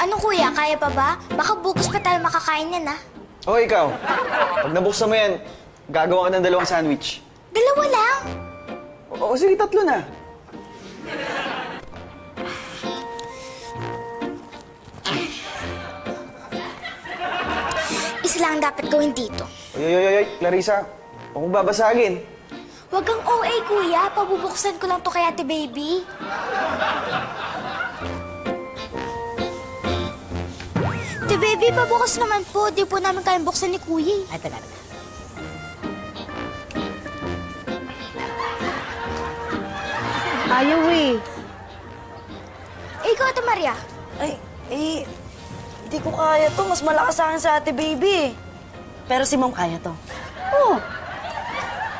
Ano kuya, kaya pa ba? Baka bukas pa tayo makakain yan, ah. O ikaw, pag nabuksan mo yan, gagawa ka ng 2 sandwich. 2 lang? O sige, 3 na. Isa lang dapat gawin dito. Oy, Clarissa, huwag mong babasagin. Huwag kang OA, kuya. Pabubuksan ko lang to kay Ate Baby. Ate Baby, pabukas naman po. Di po namin kayang buksan ni Kuya. Ay, taga. Ayaw eh. Ikaw, Ate Maria. Ay, hindi ko kaya to. Mas malakas sa akin sa Ate Baby. Pero si Ma'am kaya to. Oo.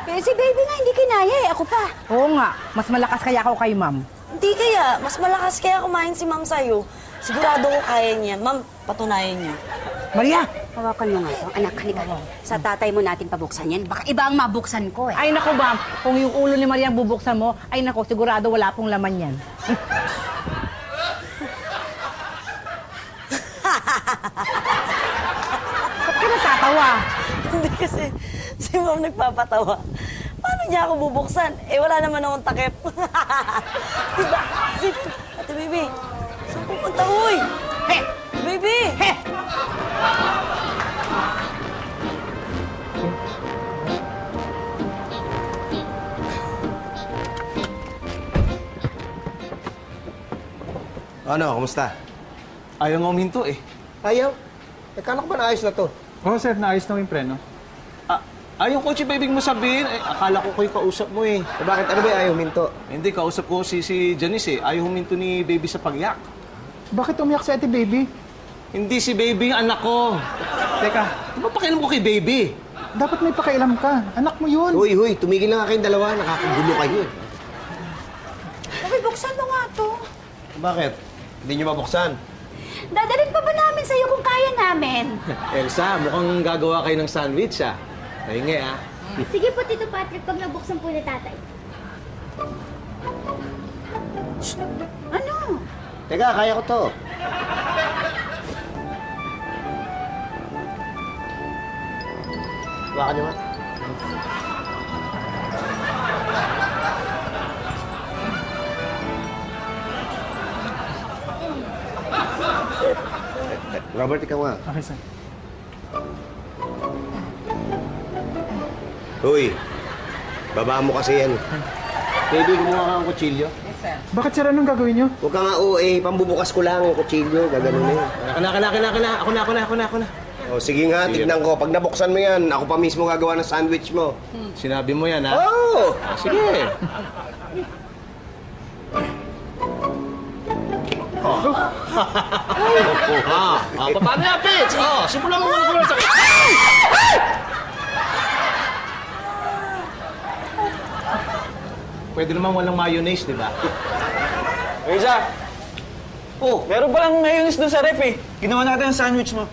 Eh, si baby nga hindi kinaya eh. Ako pa. Oo nga. Mas malakas kaya ako kay ma'am. Hindi kaya. Mas malakas kaya kumain si Ma'am sa'yo. Sigurado ko kaya niya. Ma'am, patunayan niyo. Maria! Hawakan mo nga ito. Anak, halika. Sa tatay mo natin pabuksan yan. Baka iba ang mabuksan ko eh. Ay naku ma'am, kung yung ulo ni Maria ang bubuksan mo, ay naku, sigurado wala pong laman yan. Ba't ka natatawa? Hindi kasi si Ma'am nagpapatawa. Paano niya ako bubuksan? Eh, wala naman akong takip. Diba? Ate Baby, saan pupunta, uy? He! Baby! He! Ano, kumusta? Ayaw nga uminto eh. Ayaw. Kala ko ba naayos na to? Oo, sir. Naayos na yung preno. Yung kotse ba ibig mo sabihin? Akala ko kayo kausap mo eh. Bakit? Ano ba yung ayaw minto? Hindi, kausap ko si Janice eh. Ayaw huminto ni Baby sa pagyak. Bakit umiyak si Ate Baby? Hindi si Baby yung anak ko. Teka, Di ba pakialam ko kay Baby? dapat may pakialam ka. Anak mo yun. Huy, tumigil lang nga kayong dalawa. Nakakagulo kayo eh. Papi, buksan mo nga to. Bakit? Hindi nyo mabuksan? Dadalhin pa ba namin sa'yo kung kaya namin? Elsa, mukhang gagawa kayo ng sandwich ah. Pahingi ah. Sige po, Tito Patrick, pag nabuksan po ni tatay. Ano? Teka, kaya ko to. Baka nyo nga. Robert, ikaw nga. Okay, sir. Huy, baba mo kasi yan. Baby, kumuha ka ng kutsilyo. Bakit, sir? Anong gagawin nyo? Huwag ka nga OA, pambubukas ko lang yung kutsilyo. Gaganon eh. Ako na. O, sige nga, tignan ko. Pag nabuksan mo yan, ako pa mismo gagawa ng sandwich mo. Sinabi mo yan, ha? Oh! Sige. Paano yan, Pits? Simulan mo muna sa... Pwede naman walang mayonnaise, di ba? Reza! Meron palang mayonnaise doon sa ref eh. Ginawa natin ang sandwich mo.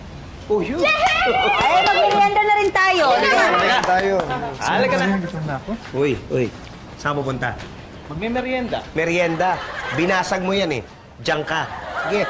Ay, mag-merienda na rin tayo. Tayo. Halika na. Gusto na ako. Uy. Saan pupunta? Magme-merienda. Merienda. Binasag mo yan eh. Diyan ka. Sige.